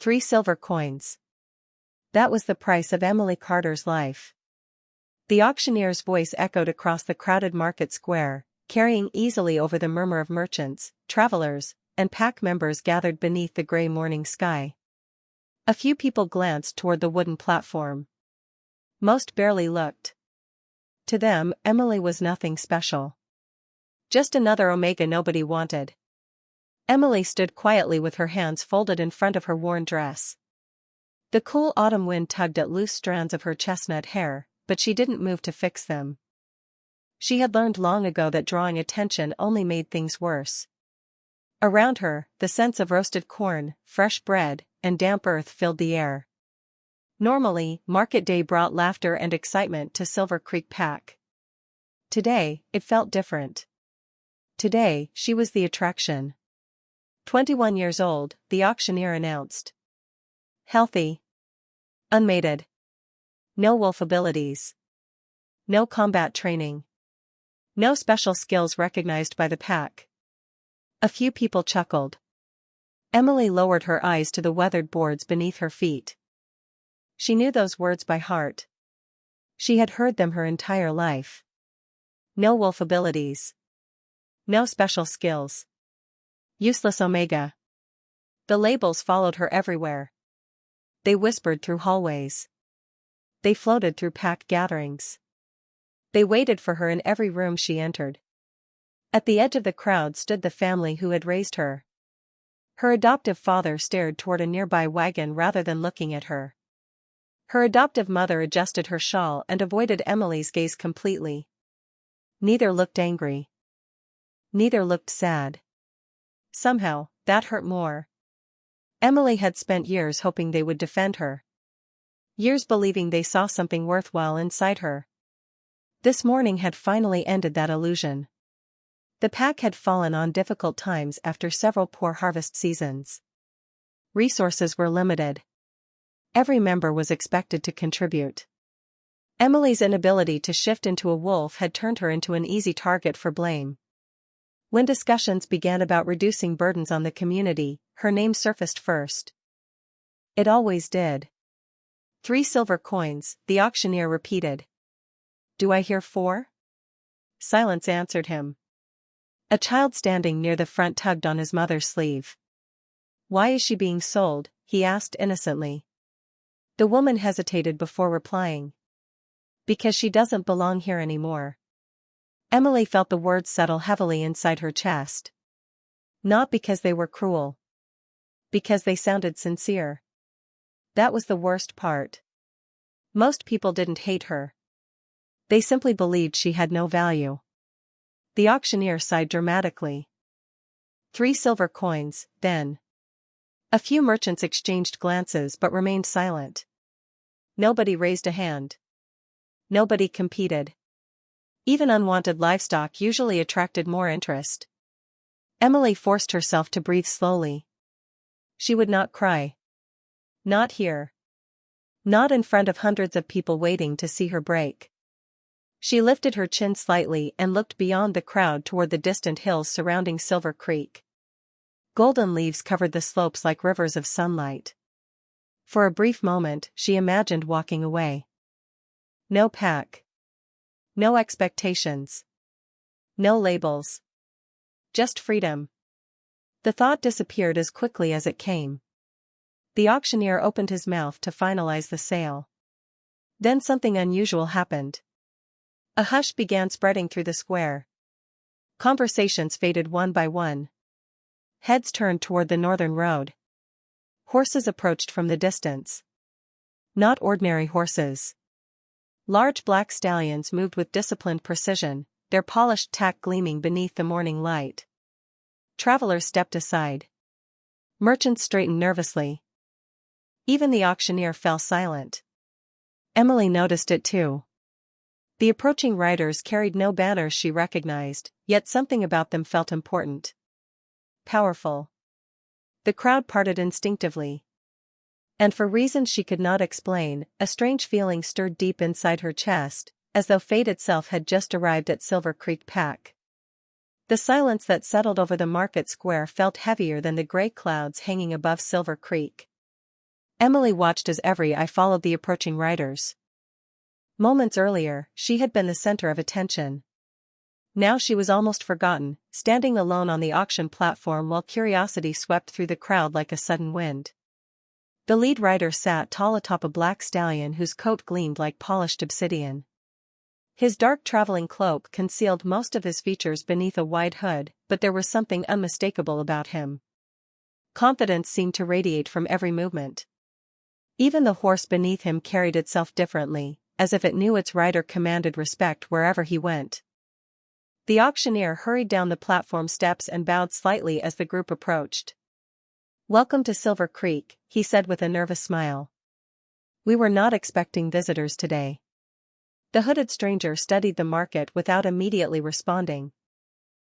3 silver coins. That was the price of Emily Carter's life. The auctioneer's voice echoed across the crowded market square, carrying easily over the murmur of merchants, travelers, and pack members gathered beneath the gray morning sky. A few people glanced toward the wooden platform. Most barely looked. To them, Emily was nothing special. Just another Omega nobody wanted. Emily stood quietly with her hands folded in front of her worn dress. The cool autumn wind tugged at loose strands of her chestnut hair, but she didn't move to fix them. She had learned long ago that drawing attention only made things worse. Around her, the scents of roasted corn, fresh bread, and damp earth filled the air. Normally, market day brought laughter and excitement to Silver Creek Pack. Today, it felt different. Today, she was the attraction. 21 years old, the auctioneer announced. Healthy. Unmated. No wolf abilities. No combat training. No special skills recognized by the pack. A few people chuckled. Emily lowered her eyes to the weathered boards beneath her feet. She knew those words by heart. She had heard them her entire life. No wolf abilities. No special skills. Useless Omega. The labels followed her everywhere. They whispered through hallways. They floated through pack gatherings. They waited for her in every room she entered. At the edge of the crowd stood the family who had raised her. Her adoptive father stared toward a nearby wagon rather than looking at her. Her adoptive mother adjusted her shawl and avoided Emily's gaze completely. Neither looked angry. Neither looked sad. Somehow, that hurt more. Emily had spent years hoping they would defend her. Years believing they saw something worthwhile inside her. This morning had finally ended that illusion. The pack had fallen on difficult times after several poor harvest seasons. Resources were limited. Every member was expected to contribute. Emily's inability to shift into a wolf had turned her into an easy target for blame. When discussions began about reducing burdens on the community, her name surfaced first. It always did. 3 silver coins, the auctioneer repeated. Do I hear 4? Silence answered him. A child standing near the front tugged on his mother's sleeve. Why is she being sold? He asked innocently. The woman hesitated before replying. Because she doesn't belong here anymore. Emily felt the words settle heavily inside her chest. Not because they were cruel. Because they sounded sincere. That was the worst part. Most people didn't hate her. They simply believed she had no value. The auctioneer sighed dramatically. 3 silver coins, then. A few merchants exchanged glances but remained silent. Nobody raised a hand. Nobody competed. Even unwanted livestock usually attracted more interest. Emily forced herself to breathe slowly. She would not cry. Not here. Not in front of hundreds of people waiting to see her break. She lifted her chin slightly and looked beyond the crowd toward the distant hills surrounding Silver Creek. Golden leaves covered the slopes like rivers of sunlight. For a brief moment, she imagined walking away. No pack. No expectations. No labels. Just freedom. The thought disappeared as quickly as it came. The auctioneer opened his mouth to finalize the sale. Then something unusual happened. A hush began spreading through the square. Conversations faded one by one. Heads turned toward the northern road. Horses approached from the distance. Not ordinary horses. Large black stallions moved with disciplined precision, their polished tack gleaming beneath the morning light. Travelers stepped aside. Merchants straightened nervously. Even the auctioneer fell silent. Emily noticed it too. The approaching riders carried no banners she recognized, yet something about them felt important. Powerful. The crowd parted instinctively. And for reasons she could not explain, a strange feeling stirred deep inside her chest, as though fate itself had just arrived at Silver Creek Pack. The silence that settled over the market square felt heavier than the gray clouds hanging above Silver Creek. Emily watched as every eye followed the approaching riders. Moments earlier, she had been the center of attention. Now she was almost forgotten, standing alone on the auction platform while curiosity swept through the crowd like a sudden wind. The lead rider sat tall atop a black stallion whose coat gleamed like polished obsidian. His dark traveling cloak concealed most of his features beneath a wide hood, but there was something unmistakable about him. Confidence seemed to radiate from every movement. Even the horse beneath him carried itself differently, as if it knew its rider commanded respect wherever he went. The auctioneer hurried down the platform steps and bowed slightly as the group approached. "Welcome to Silver Creek," he said with a nervous smile. "We were not expecting visitors today." The hooded stranger studied the market without immediately responding.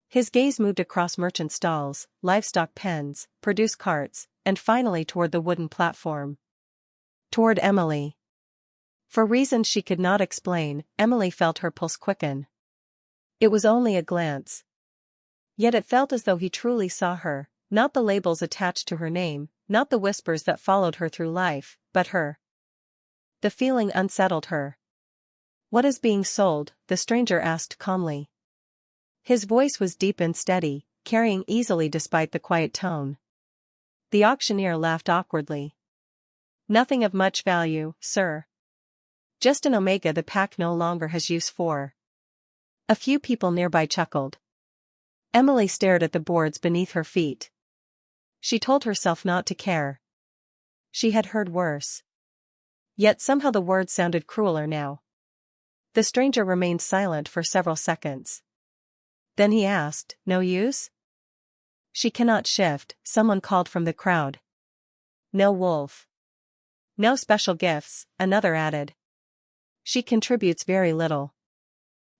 His gaze moved across merchant stalls, livestock pens, produce carts, and finally toward the wooden platform. Toward Emily. For reasons she could not explain, Emily felt her pulse quicken. It was only a glance. Yet it felt as though he truly saw her, not the labels attached to her name, not the whispers that followed her through life, but her. The feeling unsettled her. "What is being sold?" the stranger asked calmly. His voice was deep and steady, carrying easily despite the quiet tone. The auctioneer laughed awkwardly. "Nothing of much value, sir. Just an omega the pack no longer has use for." A few people nearby chuckled. Emily stared at the boards beneath her feet. She told herself not to care. She had heard worse. Yet somehow the words sounded crueler now. The stranger remained silent for several seconds. Then he asked, "No use?" "She cannot shift," someone called from the crowd. "No wolf." "No special gifts," another added. "She contributes very little."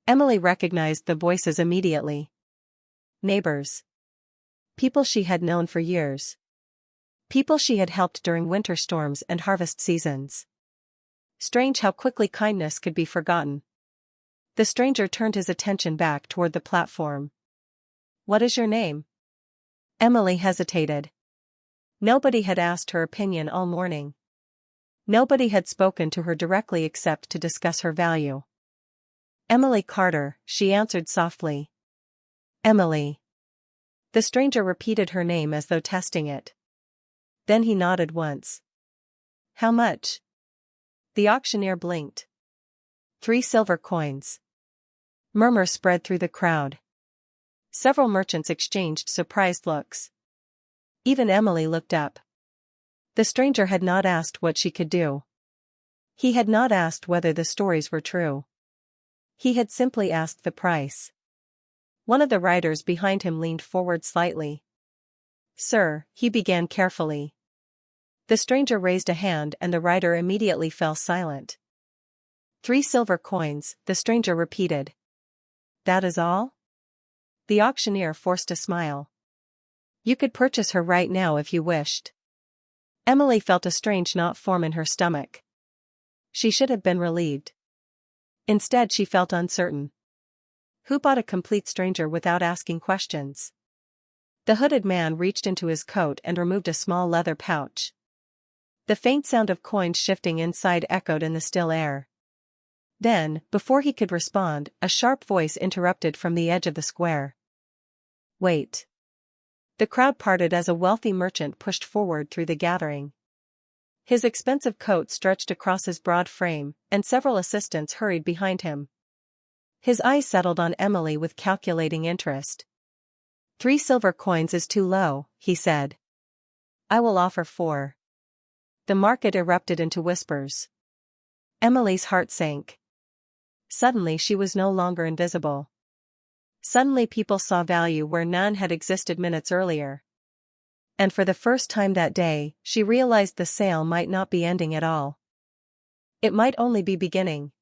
Emily recognized the voices immediately. Neighbors. People she had known for years. People she had helped during winter storms and harvest seasons. Strange how quickly kindness could be forgotten. The stranger turned his attention back toward the platform. "What is your name?" Emily hesitated. Nobody had asked her opinion all morning. Nobody had spoken to her directly except to discuss her value. "Emily Carter," she answered softly. "Emily." The stranger repeated her name as though testing it. Then he nodded once. "How much?" The auctioneer blinked. 3 silver coins. Murmurs spread through the crowd. Several merchants exchanged surprised looks. Even Emily looked up. The stranger had not asked what she could do. He had not asked whether the stories were true. He had simply asked the price. One of the riders behind him leaned forward slightly. "Sir," he began carefully. The stranger raised a hand and the rider immediately fell silent. 3 silver coins, the stranger repeated. "That is all?" The auctioneer forced a smile. "You could purchase her right now if you wished." Emily felt a strange knot form in her stomach. She should have been relieved. Instead she felt uncertain. Who bought a complete stranger without asking questions? The hooded man reached into his coat and removed a small leather pouch. The faint sound of coins shifting inside echoed in the still air. Then, before he could respond, a sharp voice interrupted from the edge of the square. "Wait." The crowd parted as a wealthy merchant pushed forward through the gathering. His expensive coat stretched across his broad frame, and several assistants hurried behind him. His eyes settled on Emily with calculating interest. 3 silver coins is too low, he said. "I will offer 4. The market erupted into whispers. Emily's heart sank. Suddenly she was no longer invisible. Suddenly people saw value where none had existed minutes earlier. And for the first time that day, she realized the sale might not be ending at all. It might only be beginning.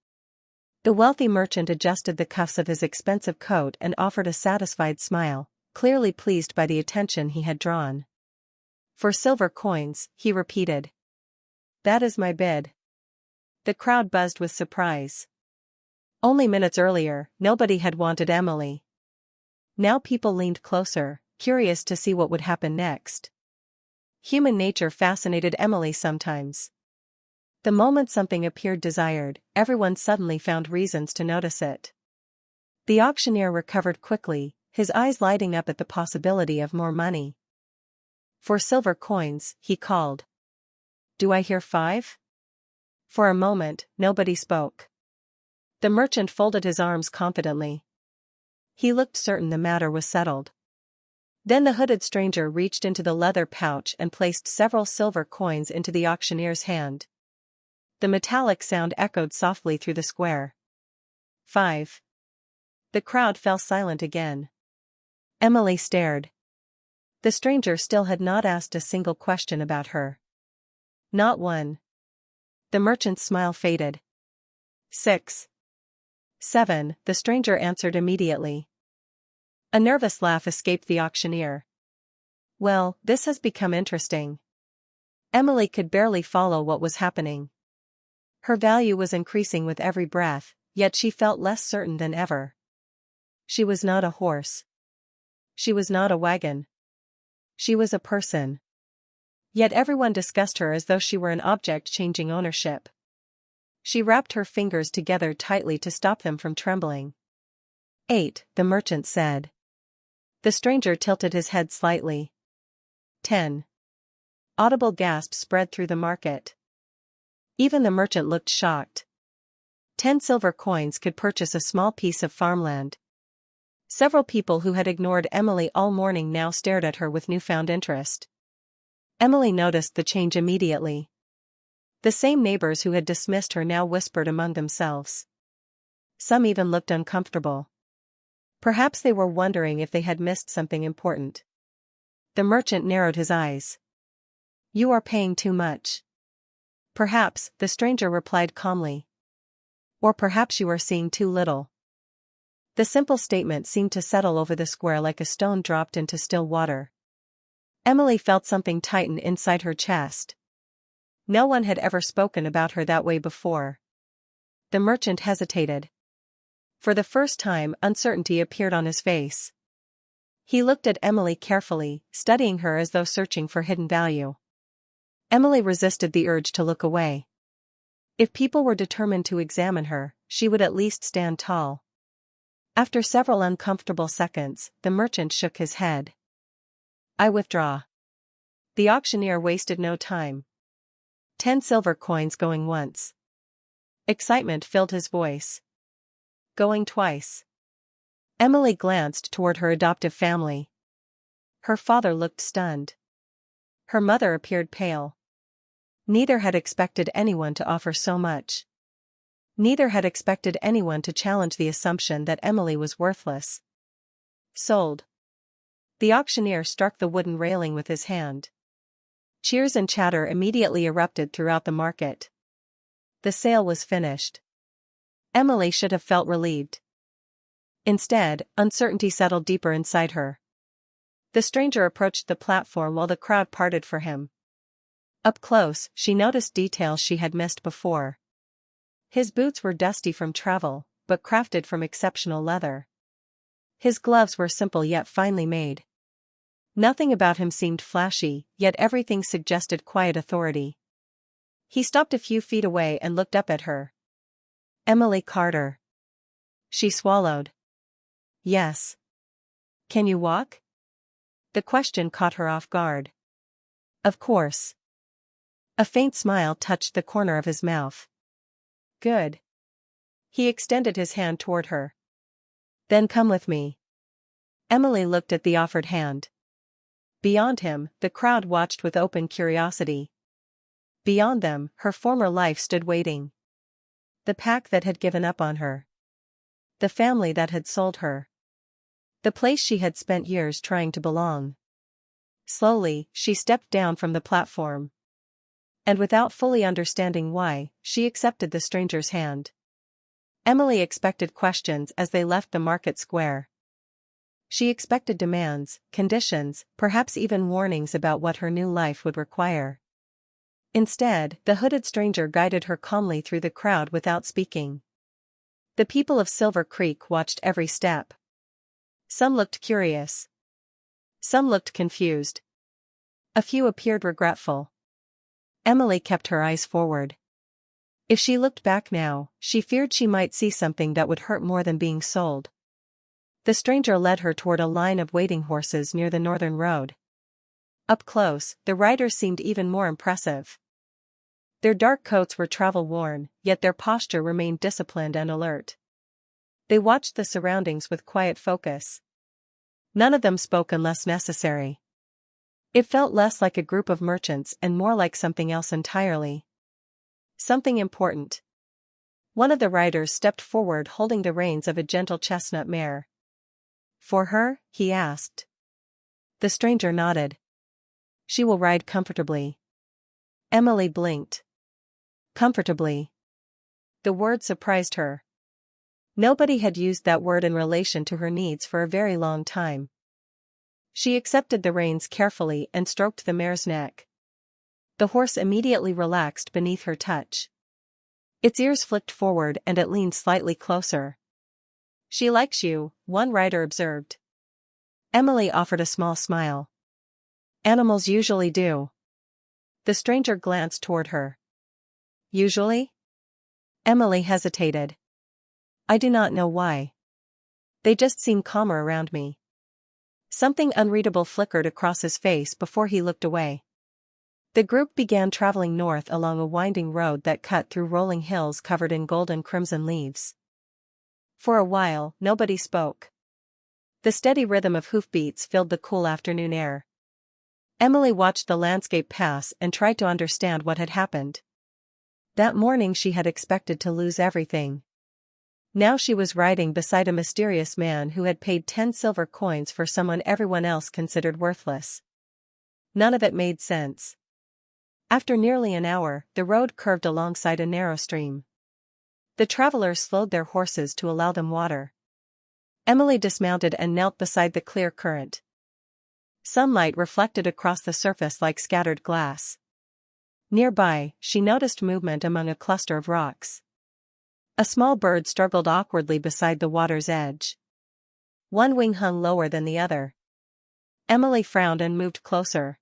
The wealthy merchant adjusted the cuffs of his expensive coat and offered a satisfied smile, clearly pleased by the attention he had drawn. "For silver coins," he repeated. "That is my bid." The crowd buzzed with surprise. Only minutes earlier, nobody had wanted Emily. Now people leaned closer, curious to see what would happen next. Human nature fascinated Emily sometimes. The moment something appeared desired, everyone suddenly found reasons to notice it. The auctioneer recovered quickly, his eyes lighting up at the possibility of more money. "For silver coins," he called. "Do I hear 5?" For a moment, nobody spoke. The merchant folded his arms confidently. He looked certain the matter was settled. Then the hooded stranger reached into the leather pouch and placed several silver coins into the auctioneer's hand. The metallic sound echoed softly through the square. 5. The crowd fell silent again. Emily stared. The stranger still had not asked a single question about her. Not one. The merchant's smile faded. 6. 7. The stranger answered immediately. A nervous laugh escaped the auctioneer. Well, this has become interesting. Emily could barely follow what was happening. Her value was increasing with every breath, yet she felt less certain than ever. She was not a horse. She was not a wagon. She was a person. Yet everyone discussed her as though she were an object changing ownership. She wrapped her fingers together tightly to stop them from trembling. 8. The merchant said. The stranger tilted his head slightly. 10. Audible gasps spread through the market. Even the merchant looked shocked. 10 silver coins could purchase a small piece of farmland. Several people who had ignored Emily all morning now stared at her with newfound interest. Emily noticed the change immediately. The same neighbors who had dismissed her now whispered among themselves. Some even looked uncomfortable. Perhaps they were wondering if they had missed something important. The merchant narrowed his eyes. "You are paying too much." "Perhaps," the stranger replied calmly. "Or perhaps you are seeing too little." The simple statement seemed to settle over the square like a stone dropped into still water. Emily felt something tighten inside her chest. No one had ever spoken about her that way before. The merchant hesitated. For the first time, uncertainty appeared on his face. He looked at Emily carefully, studying her as though searching for hidden value. Emily resisted the urge to look away. If people were determined to examine her, she would at least stand tall. After several uncomfortable seconds, the merchant shook his head. "I withdraw." The auctioneer wasted no time. 10 silver coins going once. Excitement filled his voice. Going twice. Emily glanced toward her adoptive family. Her father looked stunned. Her mother appeared pale. Neither had expected anyone to offer so much. Neither had expected anyone to challenge the assumption that Emily was worthless. Sold. The auctioneer struck the wooden railing with his hand. Cheers and chatter immediately erupted throughout the market. The sale was finished. Emily should have felt relieved. Instead, uncertainty settled deeper inside her. The stranger approached the platform while the crowd parted for him. Up close, she noticed details she had missed before. His boots were dusty from travel, but crafted from exceptional leather. His gloves were simple yet finely made. Nothing about him seemed flashy, yet everything suggested quiet authority. He stopped a few feet away and looked up at her. "Emily Carter." She swallowed. "Yes." "Can you walk?" The question caught her off guard. "Of course." A faint smile touched the corner of his mouth. "Good." He extended his hand toward her. "Then come with me." Emily looked at the offered hand. Beyond him, the crowd watched with open curiosity. Beyond them, her former life stood waiting. The pack that had given up on her. The family that had sold her. The place she had spent years trying to belong. Slowly, she stepped down from the platform. And without fully understanding why, she accepted the stranger's hand. Emily expected questions as they left the market square. She expected demands, conditions, perhaps even warnings about what her new life would require. Instead, the hooded stranger guided her calmly through the crowd without speaking. The people of Silver Creek watched every step. Some looked curious. Some looked confused. A few appeared regretful. Emily kept her eyes forward. If she looked back now, she feared she might see something that would hurt more than being sold. The stranger led her toward a line of waiting horses near the northern road. Up close, the riders seemed even more impressive. Their dark coats were travel-worn, yet their posture remained disciplined and alert. They watched the surroundings with quiet focus. None of them spoke unless necessary. It felt less like a group of merchants and more like something else entirely. Something important. One of the riders stepped forward holding the reins of a gentle chestnut mare. "For her?" he asked. The stranger nodded. "She will ride comfortably." Emily blinked. Comfortably. The word surprised her. Nobody had used that word in relation to her needs for a very long time. She accepted the reins carefully and stroked the mare's neck. The horse immediately relaxed beneath her touch. Its ears flicked forward and it leaned slightly closer. "She likes you," one rider observed. Emily offered a small smile. "Animals usually do." The stranger glanced toward her. "Usually?" Emily hesitated. "I do not know why. They just seem calmer around me." Something unreadable flickered across his face before he looked away. The group began traveling north along a winding road that cut through rolling hills covered in gold and crimson leaves. For a while, nobody spoke. The steady rhythm of hoofbeats filled the cool afternoon air. Emily watched the landscape pass and tried to understand what had happened. That morning she had expected to lose everything. Now she was riding beside a mysterious man who had paid 10 silver coins for someone everyone else considered worthless. None of it made sense. After nearly an hour, the road curved alongside a narrow stream. The travelers slowed their horses to allow them water. Emily dismounted and knelt beside the clear current. Sunlight reflected across the surface like scattered glass. Nearby, she noticed movement among a cluster of rocks. A small bird struggled awkwardly beside the water's edge. One wing hung lower than the other. Emily frowned and moved closer.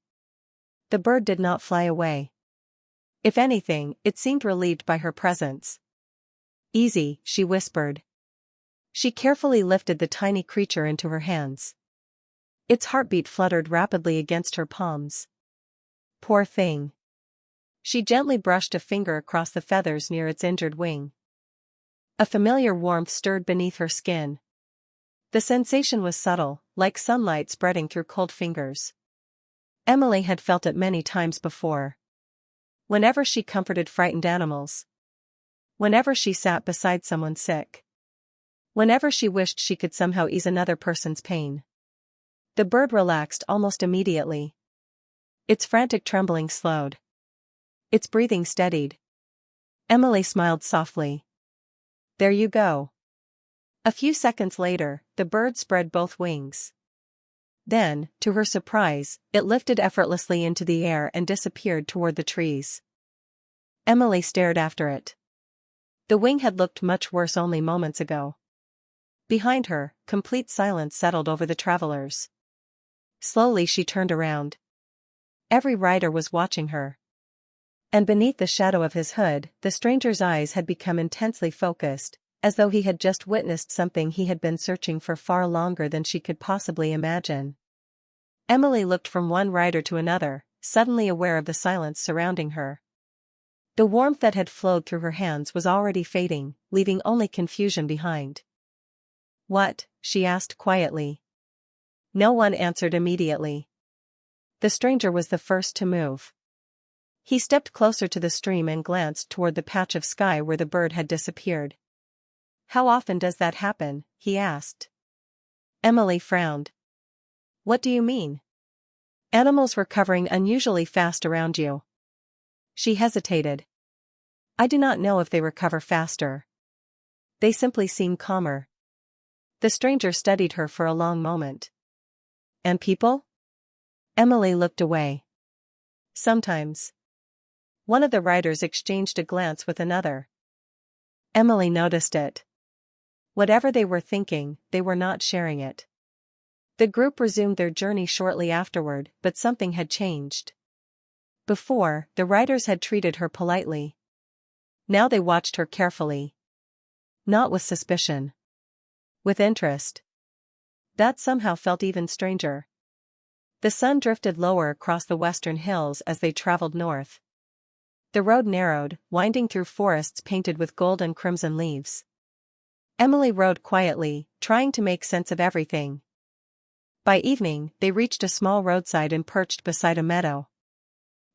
The bird did not fly away. If anything, it seemed relieved by her presence. "Easy," she whispered. She carefully lifted the tiny creature into her hands. Its heartbeat fluttered rapidly against her palms. Poor thing. She gently brushed a finger across the feathers near its injured wing. A familiar warmth stirred beneath her skin. The sensation was subtle, like sunlight spreading through cold fingers. Emily had felt it many times before. Whenever she comforted frightened animals. Whenever she sat beside someone sick. Whenever she wished she could somehow ease another person's pain. The bird relaxed almost immediately. Its frantic trembling slowed. Its breathing steadied. Emily smiled softly. "There you go." A few seconds later, the bird spread both wings. Then, to her surprise, it lifted effortlessly into the air and disappeared toward the trees. Emily stared after it. The wing had looked much worse only moments ago. Behind her, complete silence settled over the travelers. Slowly she turned around. Every rider was watching her. And beneath the shadow of his hood, the stranger's eyes had become intensely focused, as though he had just witnessed something he had been searching for far longer than she could possibly imagine. Emily looked from one rider to another, suddenly aware of the silence surrounding her. The warmth that had flowed through her hands was already fading, leaving only confusion behind. "What?" she asked quietly. No one answered immediately. The stranger was the first to move. He stepped closer to the stream and glanced toward the patch of sky where the bird had disappeared. "How often does that happen?" he asked. Emily frowned. "What do you mean?" "Animals recovering unusually fast around you." She hesitated. "I do not know if they recover faster. They simply seem calmer." The stranger studied her for a long moment. "And people?" Emily looked away. "Sometimes." One of the riders exchanged a glance with another. Emily noticed it. Whatever they were thinking, they were not sharing it. The group resumed their journey shortly afterward, but something had changed. Before, the riders had treated her politely. Now they watched her carefully. Not with suspicion. With interest. That somehow felt even stranger. The sun drifted lower across the western hills as they traveled north. The road narrowed, winding through forests painted with gold and crimson leaves. Emily rode quietly, trying to make sense of everything. By evening, they reached a small roadside and perched beside a meadow.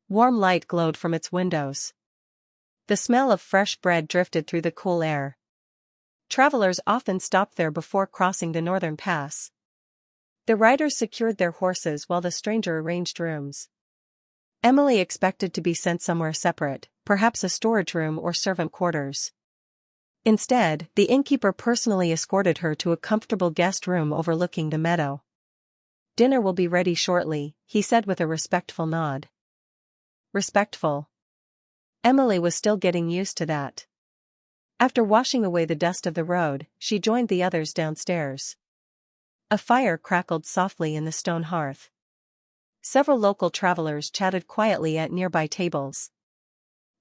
Warm light glowed from its windows. The smell of fresh bread drifted through the cool air. Travelers often stopped there before crossing the northern pass. The riders secured their horses while the stranger arranged rooms. Emily expected to be sent somewhere separate, perhaps a storage room or servant quarters. Instead, the innkeeper personally escorted her to a comfortable guest room overlooking the meadow. "Dinner will be ready shortly," he said with a respectful nod. Respectful. Emily was still getting used to that. After washing away the dust of the road, she joined the others downstairs. A fire crackled softly in the stone hearth. Several local travelers chatted quietly at nearby tables.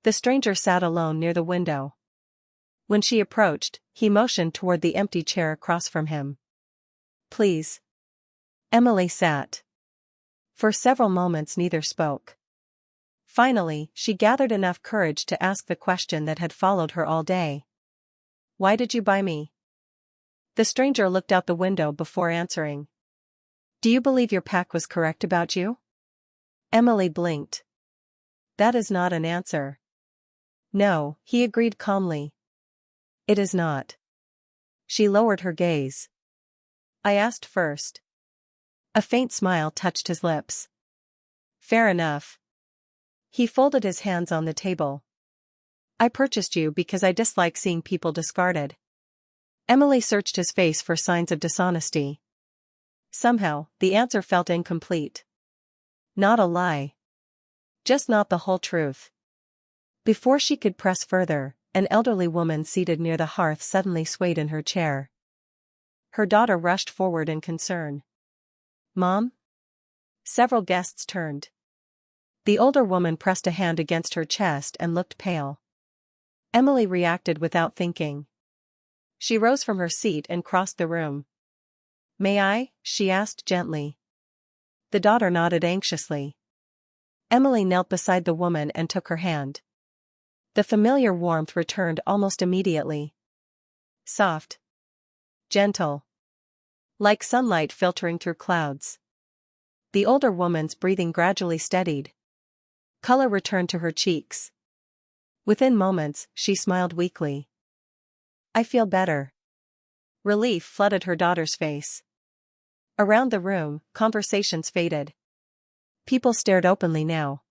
The stranger sat alone near the window. When she approached, he motioned toward the empty chair across from him. "Please." Emily sat. For several moments neither spoke. Finally, she gathered enough courage to ask the question that had followed her all day. "Why did you buy me?" The stranger looked out the window before answering. "Do you believe your pack was correct about you?" Emily blinked. "That is not an answer." "No," he agreed calmly. "It is not." She lowered her gaze. "I asked first." A faint smile touched his lips. "Fair enough." He folded his hands on the table. "I purchased you because I dislike seeing people discarded." Emily searched his face for signs of dishonesty. Somehow, the answer felt incomplete. Not a lie. Just not the whole truth. Before she could press further, an elderly woman seated near the hearth suddenly swayed in her chair. Her daughter rushed forward in concern. "Mom?" Several guests turned. The older woman pressed a hand against her chest and looked pale. Emily reacted without thinking. She rose from her seat and crossed the room. "May I?" she asked gently. The daughter nodded anxiously. Emily knelt beside the woman and took her hand. The familiar warmth returned almost immediately. Soft. Gentle. Like sunlight filtering through clouds. The older woman's breathing gradually steadied. Color returned to her cheeks. Within moments, she smiled weakly. "I feel better." Relief flooded her daughter's face. Around the room, conversations faded. People stared openly now.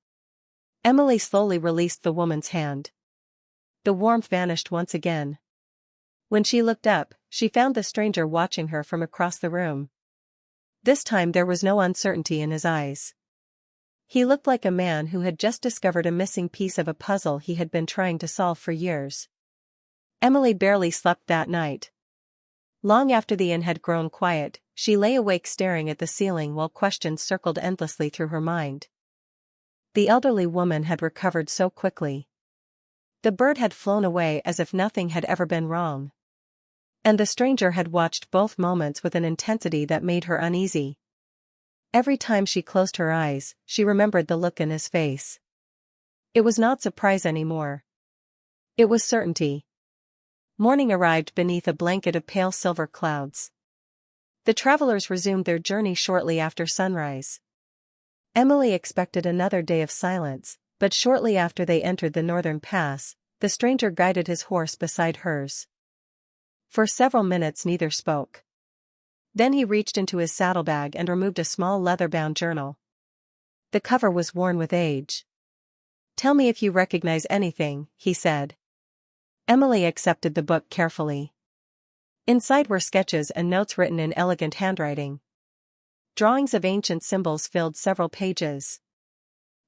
Emily slowly released the woman's hand. The warmth vanished once again. When she looked up, she found the stranger watching her from across the room. This time there was no uncertainty in his eyes. He looked like a man who had just discovered a missing piece of a puzzle he had been trying to solve for years. Emily barely slept that night. Long after the inn had grown quiet, she lay awake staring at the ceiling while questions circled endlessly through her mind. The elderly woman had recovered so quickly. The bird had flown away as if nothing had ever been wrong. And the stranger had watched both moments with an intensity that made her uneasy. Every time she closed her eyes, she remembered the look in his face. It was not surprise anymore. It was certainty. Morning arrived beneath a blanket of pale silver clouds. The travelers resumed their journey shortly after sunrise. Emily expected another day of silence, but shortly after they entered the northern pass, the stranger guided his horse beside hers. For several minutes neither spoke. Then he reached into his saddlebag and removed a small leather-bound journal. The cover was worn with age. "Tell me if you recognize anything," he said. Emily accepted the book carefully. Inside were sketches and notes written in elegant handwriting. Drawings of ancient symbols filled several pages.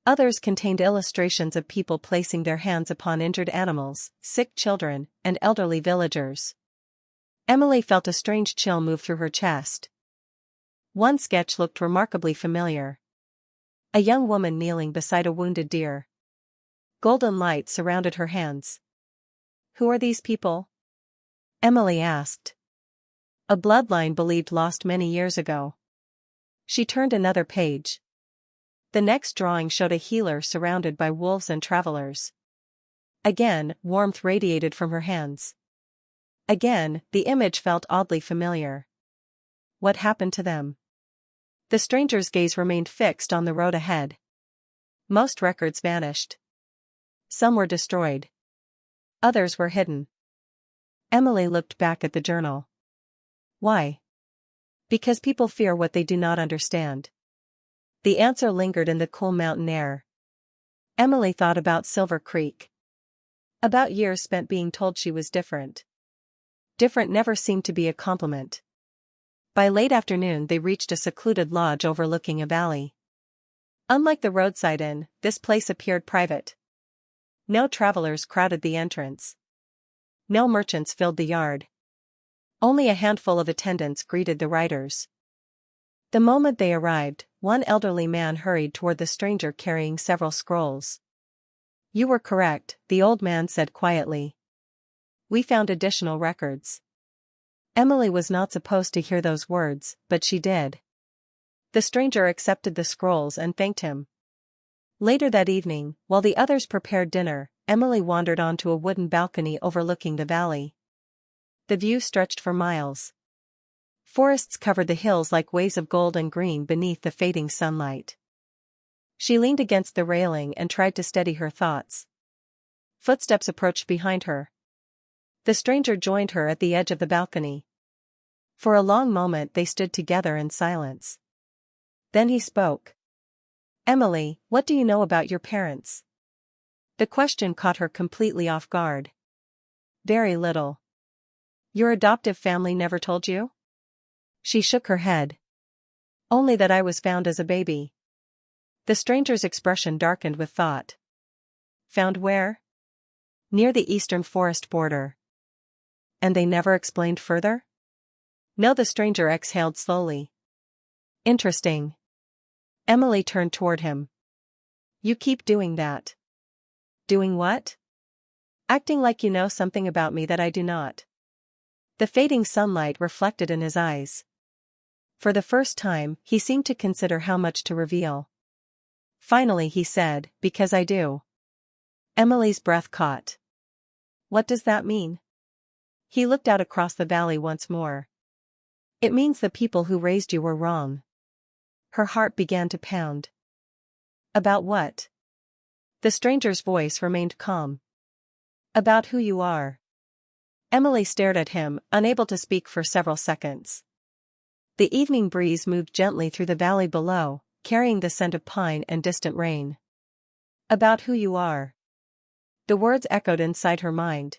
Others contained illustrations of people placing their hands upon injured animals, sick children, and elderly villagers. Emily felt a strange chill move through her chest. One sketch looked remarkably familiar. A young woman kneeling beside a wounded deer. Golden light surrounded her hands. Who are these people? Emily asked. A bloodline believed lost many years ago. She turned another page. The next drawing showed a healer surrounded by wolves and travelers. Again, warmth radiated from her hands. Again, the image felt oddly familiar. What happened to them? The stranger's gaze remained fixed on the road ahead. Most records vanished. Some were destroyed. Others were hidden. Emily looked back at the journal. Why? Because people fear what they do not understand. The answer lingered in the cool mountain air. Emily thought about Silver Creek. About years spent being told she was different. Different never seemed to be a compliment. By late afternoon they reached a secluded lodge overlooking a valley. Unlike the roadside inn, this place appeared private. No travelers crowded the entrance. No merchants filled the yard. Only a handful of attendants greeted the riders. The moment they arrived, one elderly man hurried toward the stranger carrying several scrolls. You were correct, the old man said quietly. We found additional records. Emily was not supposed to hear those words, but she did. The stranger accepted the scrolls and thanked him. Later that evening, while the others prepared dinner, Emily wandered onto a wooden balcony overlooking the valley. The view stretched for miles. Forests covered the hills like waves of gold and green beneath the fading sunlight. She leaned against the railing and tried to steady her thoughts. Footsteps approached behind her. The stranger joined her at the edge of the balcony. For a long moment they stood together in silence. Then he spoke. Emily, what do you know about your parents? The question caught her completely off guard. Very little. Your adoptive family never told you? She shook her head. Only that I was found as a baby. The stranger's expression darkened with thought. Found where? Near the eastern forest border. And they never explained further? No, the stranger exhaled slowly. Interesting. Emily turned toward him. You keep doing that. Doing what? Acting like you know something about me that I do not. The fading sunlight reflected in his eyes. For the first time, he seemed to consider how much to reveal. Finally he said, because I do. Emily's breath caught. What does that mean? He looked out across the valley once more. It means the people who raised you were wrong. Her heart began to pound. About what? The stranger's voice remained calm. About who you are. Emily stared at him, unable to speak for several seconds. The evening breeze moved gently through the valley below, carrying the scent of pine and distant rain. About who you are. The words echoed inside her mind.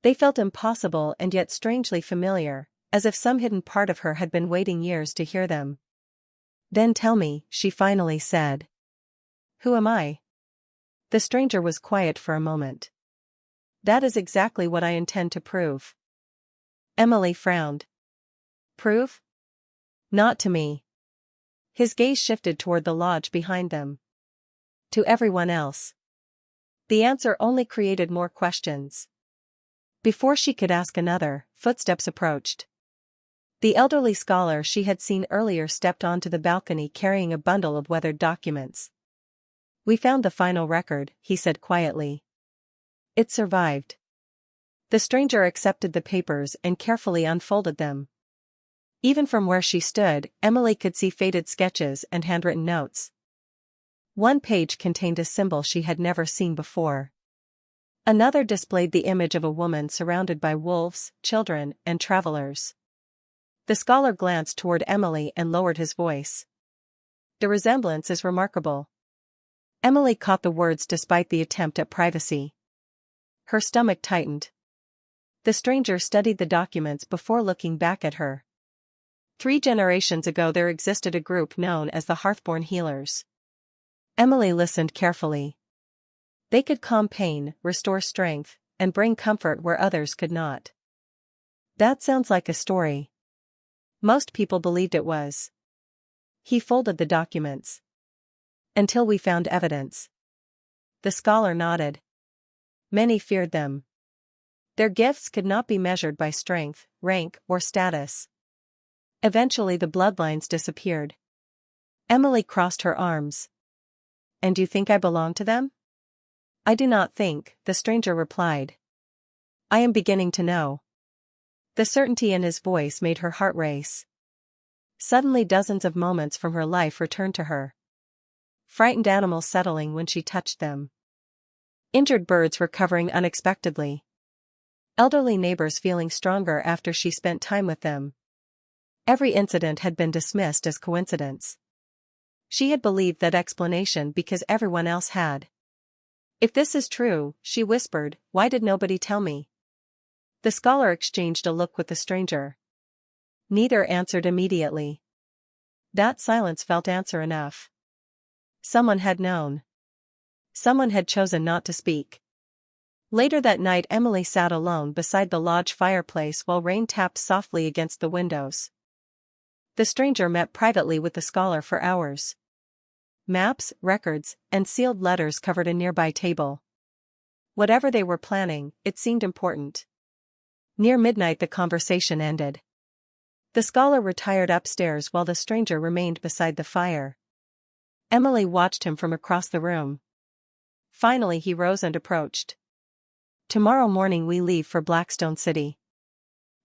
They felt impossible and yet strangely familiar, as if some hidden part of her had been waiting years to hear them. Then tell me, she finally said. Who am I? The stranger was quiet for a moment. That is exactly what I intend to prove. Emily frowned. Prove? Not to me. His gaze shifted toward the lodge behind them. To everyone else. The answer only created more questions. Before she could ask another, footsteps approached. The elderly scholar she had seen earlier stepped onto the balcony carrying a bundle of weathered documents. We found the final record, he said quietly. It survived. The stranger accepted the papers and carefully unfolded them. Even from where she stood, Emily could see faded sketches and handwritten notes. One page contained a symbol she had never seen before. Another displayed the image of a woman surrounded by wolves, children, and travelers. The scholar glanced toward Emily and lowered his voice. The resemblance is remarkable. Emily caught the words despite the attempt at privacy. Her stomach tightened. The stranger studied the documents before looking back at her. 3 generations ago there existed a group known as the Hearthborn Healers. Emily listened carefully. They could calm pain, restore strength, and bring comfort where others could not. That sounds like a story. Most people believed it was. He folded the documents. Until we found evidence. The scholar nodded. Many feared them. Their gifts could not be measured by strength, rank, or status. Eventually the bloodlines disappeared. Emily crossed her arms. And you think I belong to them? I do not think, the stranger replied. I am beginning to know. The certainty in his voice made her heart race. Suddenly dozens of moments from her life returned to her. Frightened animals settling when she touched them. Injured birds recovering unexpectedly. Elderly neighbors feeling stronger after she spent time with them. Every incident had been dismissed as coincidence. She had believed that explanation because everyone else had. If this is true, she whispered, why did nobody tell me? The scholar exchanged a look with the stranger. Neither answered immediately. That silence felt answer enough. Someone had known. Someone had chosen not to speak. Later that night Emily sat alone beside the lodge fireplace while rain tapped softly against the windows. The stranger met privately with the scholar for hours. Maps, records, and sealed letters covered a nearby table. Whatever they were planning, it seemed important. Near midnight the conversation ended. The scholar retired upstairs while the stranger remained beside the fire. Emily watched him from across the room. Finally he rose and approached. Tomorrow morning we leave for Blackstone City.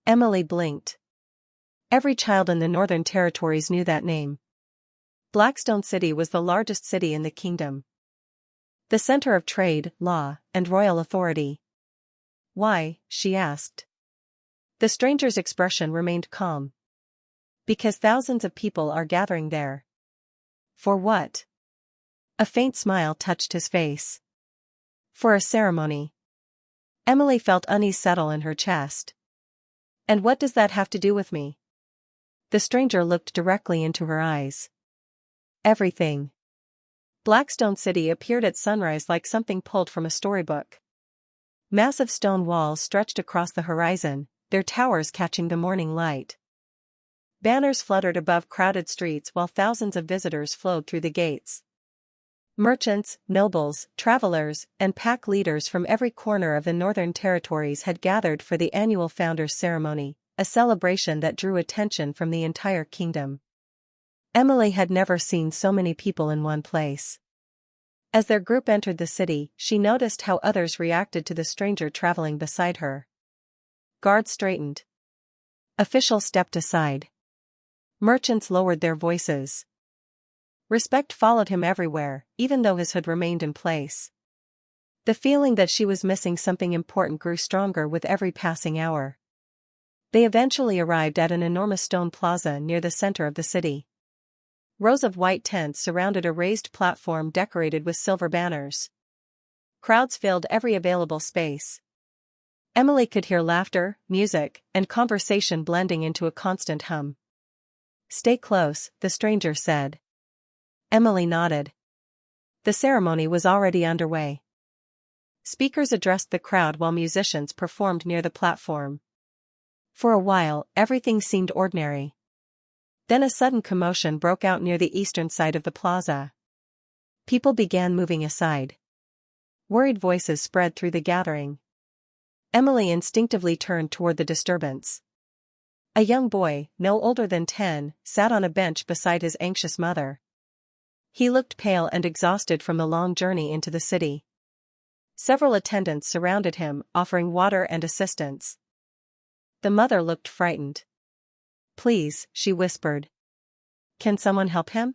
Emily blinked. Every child in the Northern Territories knew that name. Blackstone City was the largest city in the kingdom. The center of trade, law, and royal authority. Why? She asked. The stranger's expression remained calm. Because thousands of people are gathering there. For what? A faint smile touched his face. For a ceremony. Emily felt unease settle in her chest. And what does that have to do with me? The stranger looked directly into her eyes. Everything. Blackstone City appeared at sunrise like something pulled from a storybook. Massive stone walls stretched across the horizon, their towers catching the morning light. Banners fluttered above crowded streets while thousands of visitors flowed through the gates. Merchants, nobles, travelers, and pack leaders from every corner of the Northern Territories had gathered for the annual Founders' Ceremony, a celebration that drew attention from the entire kingdom. Emily had never seen so many people in one place. As their group entered the city, she noticed how others reacted to the stranger traveling beside her. Guards straightened. Officials stepped aside. Merchants lowered their voices. Respect followed him everywhere, even though his hood remained in place. The feeling that she was missing something important grew stronger with every passing hour. They eventually arrived at an enormous stone plaza near the center of the city. Rows of white tents surrounded a raised platform decorated with silver banners. Crowds filled every available space. Emily could hear laughter, music, and conversation blending into a constant hum. Stay close, the stranger said. Emily nodded. The ceremony was already underway. Speakers addressed the crowd while musicians performed near the platform. For a while, everything seemed ordinary. Then a sudden commotion broke out near the eastern side of the plaza. People began moving aside. Worried voices spread through the gathering. Emily instinctively turned toward the disturbance. A young boy, no older than 10, sat on a bench beside his anxious mother. He looked pale and exhausted from the long journey into the city. Several attendants surrounded him, offering water and assistance. The mother looked frightened. Please, she whispered. Can someone help him?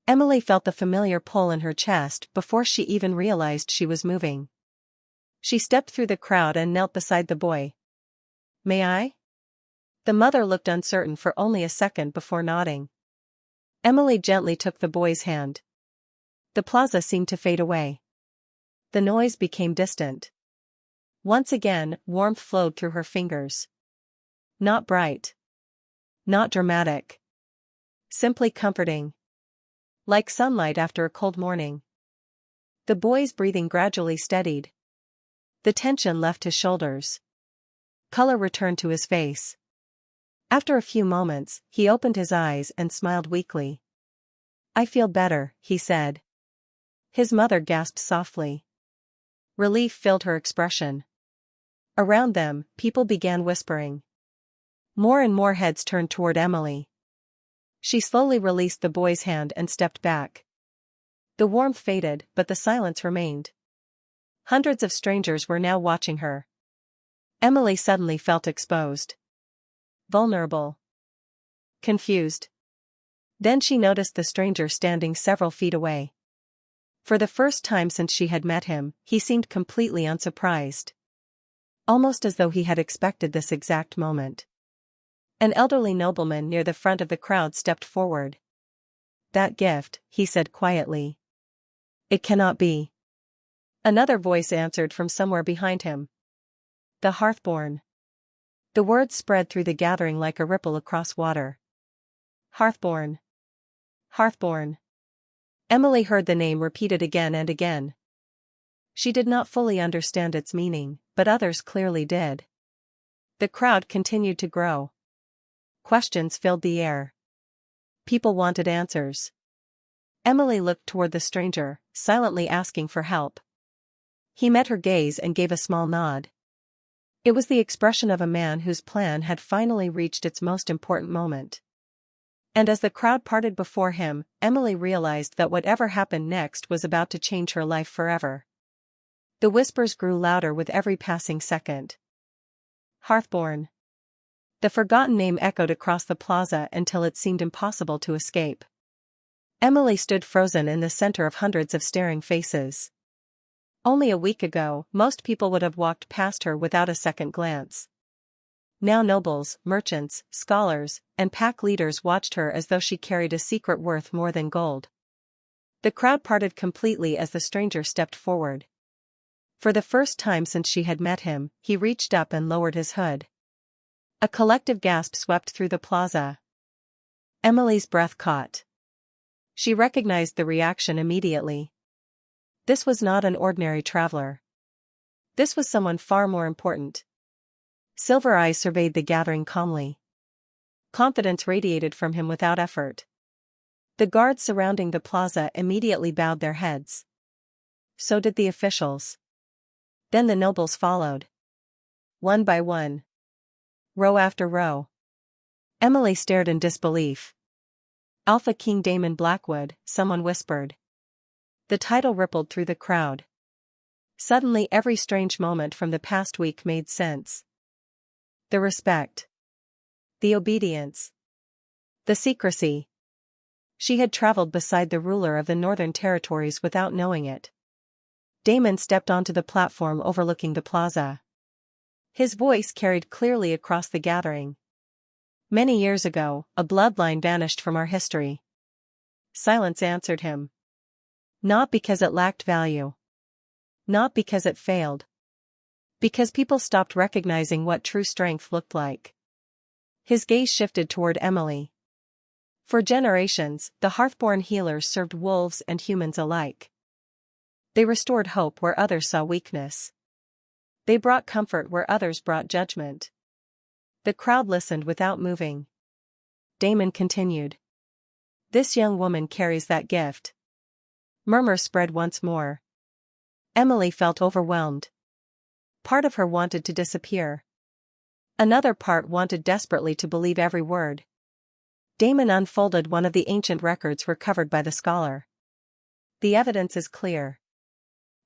Emily felt the familiar pull in her chest before she even realized she was moving. She stepped through the crowd and knelt beside the boy. May I? The mother looked uncertain for only a second before nodding. Emily gently took the boy's hand. The plaza seemed to fade away. The noise became distant. Once again, warmth flowed through her fingers. Not bright. Not dramatic. Simply comforting. Like sunlight after a cold morning. The boy's breathing gradually steadied. The tension left his shoulders. Color returned to his face. After a few moments, he opened his eyes and smiled weakly. "I feel better," he said. His mother gasped softly. Relief filled her expression. Around them, people began whispering. More and more heads turned toward Emily. She slowly released the boy's hand and stepped back. The warmth faded, but the silence remained. Hundreds of strangers were now watching her. Emily suddenly felt exposed. Vulnerable. Confused. Then she noticed the stranger standing several feet away. For the first time since she had met him, he seemed completely unsurprised. Almost as though he had expected this exact moment. An elderly nobleman near the front of the crowd stepped forward. "That gift," he said quietly. "It cannot be." Another voice answered from somewhere behind him. "The Hearthborn." The words spread through the gathering like a ripple across water. Hearthborn. Hearthborn. Emily heard the name repeated again and again. She did not fully understand its meaning, but others clearly did. The crowd continued to grow. Questions filled the air. People wanted answers. Emily looked toward the stranger, silently asking for help. He met her gaze and gave a small nod. It was the expression of a man whose plan had finally reached its most important moment. And as the crowd parted before him, Emily realized that whatever happened next was about to change her life forever. The whispers grew louder with every passing second. Hearthborn. The forgotten name echoed across the plaza until it seemed impossible to escape. Emily stood frozen in the center of hundreds of staring faces. Only a week ago, most people would have walked past her without a second glance. Now nobles, merchants, scholars, and pack leaders watched her as though she carried a secret worth more than gold. The crowd parted completely as the stranger stepped forward. For the first time since she had met him, he reached up and lowered his hood. A collective gasp swept through the plaza. Emily's breath caught. She recognized the reaction immediately. This was not an ordinary traveler. This was someone far more important. Silver eyes surveyed the gathering calmly. Confidence radiated from him without effort. The guards surrounding the plaza immediately bowed their heads. So did the officials. Then the nobles followed. One by one. Row after row. Emily stared in disbelief. Alpha King Damon Blackwood, someone whispered. The title rippled through the crowd. Suddenly every strange moment from the past week made sense. The respect. The obedience. The secrecy. She had traveled beside the ruler of the Northern Territories without knowing it. Damon stepped onto the platform overlooking the plaza. His voice carried clearly across the gathering. Many years ago, a bloodline vanished from our history. Silence answered him. Not because it lacked value. Not because it failed. Because people stopped recognizing what true strength looked like. His gaze shifted toward Emily. For generations, the Hearthborn healers served wolves and humans alike. They restored hope where others saw weakness. They brought comfort where others brought judgment. The crowd listened without moving. Damon continued. This young woman carries that gift. Murmurs spread once more. Emily felt overwhelmed. Part of her wanted to disappear. Another part wanted desperately to believe every word. Damon unfolded one of the ancient records recovered by the scholar. The evidence is clear.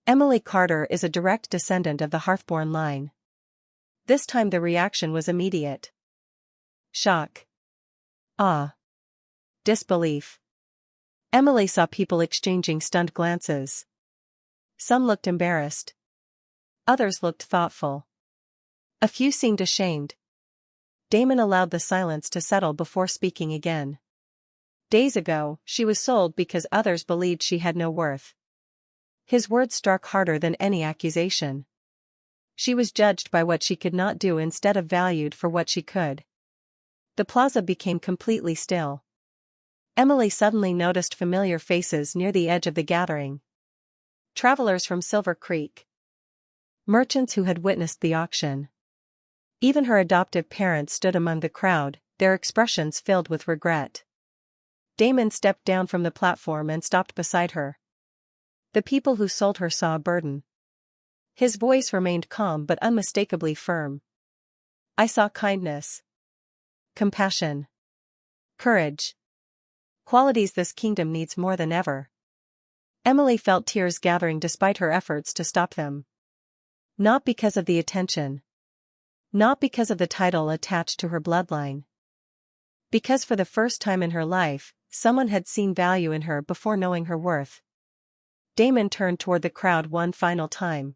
Emily Carter is a direct descendant of the Hearthborn line. This time the reaction was immediate. Shock. Awe. Disbelief. Emily saw people exchanging stunned glances. Some looked embarrassed. Others looked thoughtful. A few seemed ashamed. Damon allowed the silence to settle before speaking again. Days ago, she was sold because others believed she had no worth. His words struck harder than any accusation. She was judged by what she could not do instead of valued for what she could. The plaza became completely still. Emily suddenly noticed familiar faces near the edge of the gathering. Travelers from Silver Creek. Merchants who had witnessed the auction. Even her adoptive parents stood among the crowd, their expressions filled with regret. Damon stepped down from the platform and stopped beside her. The people who sold her saw a burden. His voice remained calm but unmistakably firm. I saw kindness, compassion, courage. Qualities this kingdom needs more than ever. Emily felt tears gathering despite her efforts to stop them. Not because of the attention. Not because of the title attached to her bloodline. Because for the first time in her life, someone had seen value in her before knowing her worth. Damon turned toward the crowd one final time.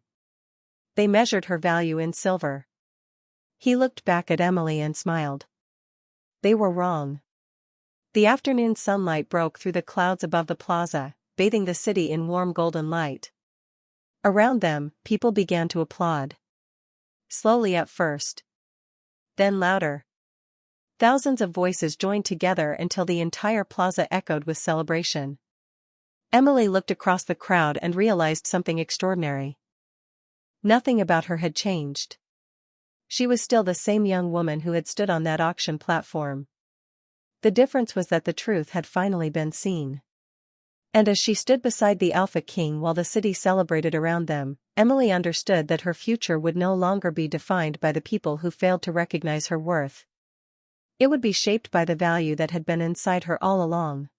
They measured her value in silver. He looked back at Emily and smiled. They were wrong. The afternoon sunlight broke through the clouds above the plaza, bathing the city in warm golden light. Around them, people began to applaud. Slowly at first. Then louder. Thousands of voices joined together until the entire plaza echoed with celebration. Emily looked across the crowd and realized something extraordinary. Nothing about her had changed. She was still the same young woman who had stood on that auction platform. The difference was that the truth had finally been seen. And as she stood beside the Alpha King while the city celebrated around them, Emily understood that her future would no longer be defined by the people who failed to recognize her worth. It would be shaped by the value that had been inside her all along.